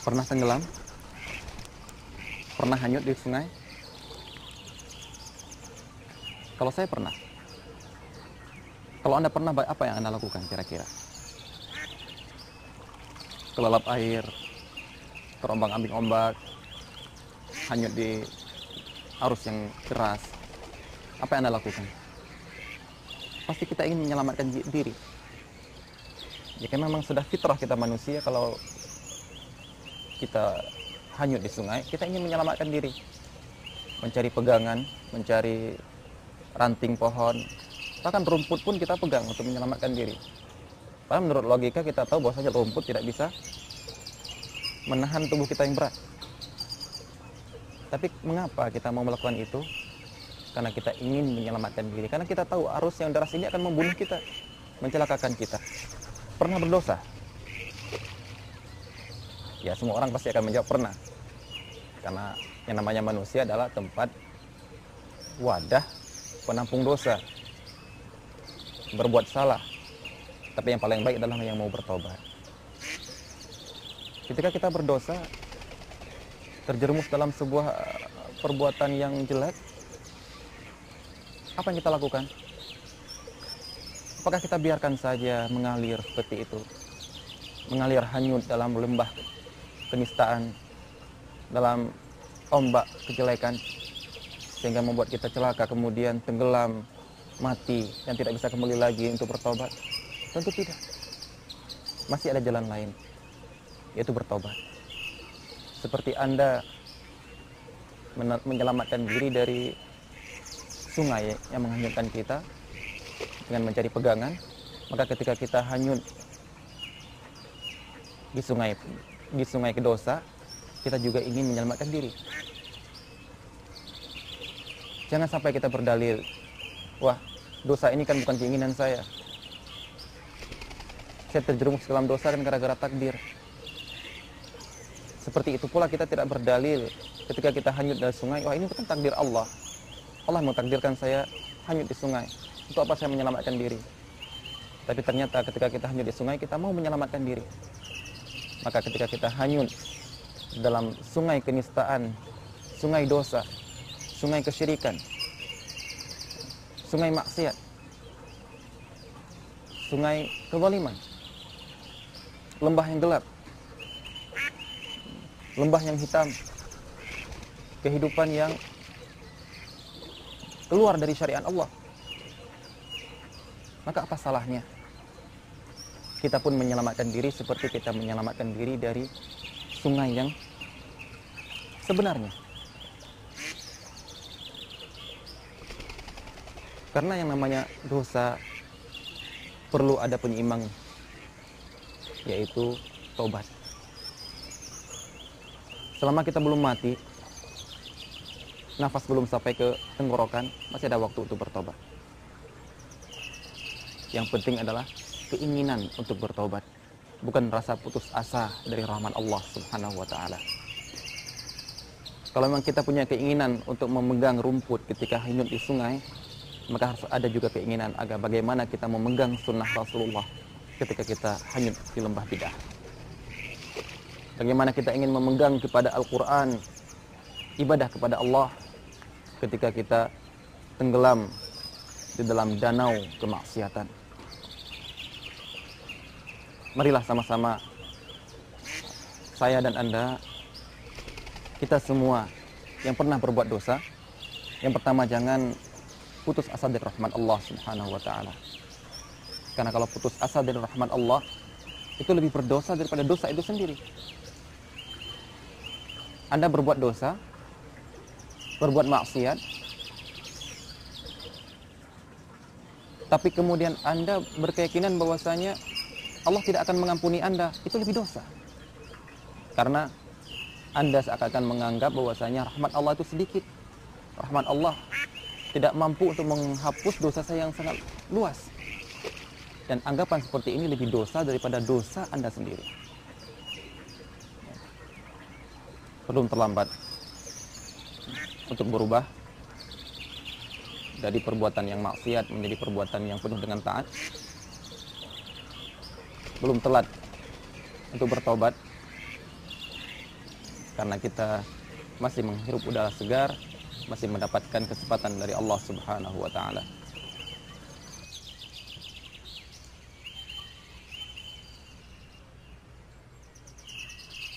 Pernah tenggelam? Pernah hanyut di sungai? Kalau saya pernah. Kalau Anda pernah, apa yang Anda lakukan kira-kira? Kelelap air, terombang-ambing ombak, hanyut di arus yang deras. Apa yang Anda lakukan? Pasti kita ingin menyelamatkan diri. Jika memang sudah fitrah kita manusia, kalau kita hanyut di sungai, kita ingin menyelamatkan diri. Mencari pegangan, mencari ranting pohon, bahkan rumput pun kita pegang untuk menyelamatkan diri. Padahal menurut logika kita tahu bahwasanya rumput tidak bisa menahan tubuh kita yang berat. Tapi mengapa kita mau melakukan itu? Karena kita ingin menyelamatkan diri. Karena kita tahu arus yang deras ini akan membunuh kita, mencelakakan kita. Pernah berdosa? Ya, semua orang pasti akan menjawab pernah. Karena yang namanya manusia adalah tempat wadah penampung dosa, berbuat salah. Tapi yang paling baik adalah yang mau bertobat. Ketika kita berdosa, terjerumus dalam sebuah perbuatan yang jelek, apa yang kita lakukan? Apakah kita biarkan saja mengalir seperti itu? Mengalir hanyut dalam lembah kenistaan, dalam ombak kejelekan, sehingga membuat kita celaka, kemudian tenggelam, mati, dan tidak bisa kembali lagi untuk bertobat? Tentu tidak. Masih ada jalan lain, yaitu bertobat. Seperti Anda menyelamatkan diri dari sungai yang menghanyutkan kita dengan mencari pegangan, maka ketika kita hanyut di sungai dosa, kita juga ingin menyelamatkan diri. Jangan sampai kita berdalil, wah, dosa ini kan bukan keinginan saya terjerumus dalam dosa kan gara-gara takdir. Seperti itu pula kita tidak berdalil ketika kita hanyut dari sungai, wah, ini bukan takdir Allah. Allah mentakdirkan saya hanyut di sungai. Untuk apa saya menyelamatkan diri? Tapi ternyata ketika kita hanyut di sungai, kita mau menyelamatkan diri. Maka ketika kita hanyut dalam sungai kenistaan, sungai dosa, sungai kesyirikan, sungai maksiat, sungai kezaliman, lembah yang gelap, lembah yang hitam, kehidupan yang keluar dari syariat Allah, maka apa salahnya kita pun menyelamatkan diri seperti kita menyelamatkan diri dari sungai yang sebenarnya? Karena yang namanya dosa perlu ada penyeimbang, yaitu tobat. Selama kita belum mati, nafas belum sampai ke tenggorokan, masih ada waktu untuk bertobat. Yang penting adalah keinginan untuk bertobat, bukan rasa putus asa dari rahmat Allah Subhanahu wa taala. Kalau memang kita punya keinginan untuk memegang rumput ketika hanyut di sungai, maka harus ada juga keinginan agar bagaimana kita memegang sunnah Rasulullah ketika kita hanyut di lembah bidah. Bagaimana kita ingin memegang kepada Al-Quran, ibadah kepada Allah ketika kita tenggelam di dalam danau kemaksiatan. Marilah sama-sama, saya dan Anda, kita semua yang pernah berbuat dosa, yang pertama jangan putus asa dari rahmat Allah Subhanahu wa taala. Karena kalau putus asa dari rahmat Allah, itu lebih berdosa daripada dosa itu sendiri. Anda berbuat dosa, berbuat maksiat, tapi kemudian Anda berkeyakinan bahwasanya Allah tidak akan mengampuni Anda, itu lebih dosa. Karena Anda seakan-akan menganggap bahwasanya rahmat Allah itu sedikit. Rahmat Allah tidak mampu untuk menghapus dosa saya yang sangat luas. Dan anggapan seperti ini lebih dosa daripada dosa Anda sendiri. Belum terlambat untuk berubah dari perbuatan yang maksiat menjadi perbuatan yang penuh dengan taat. Belum telat untuk bertobat. karena kita masih menghirup udara segar, masih mendapatkan kesempatan dari Allah Subhanahu wa taala.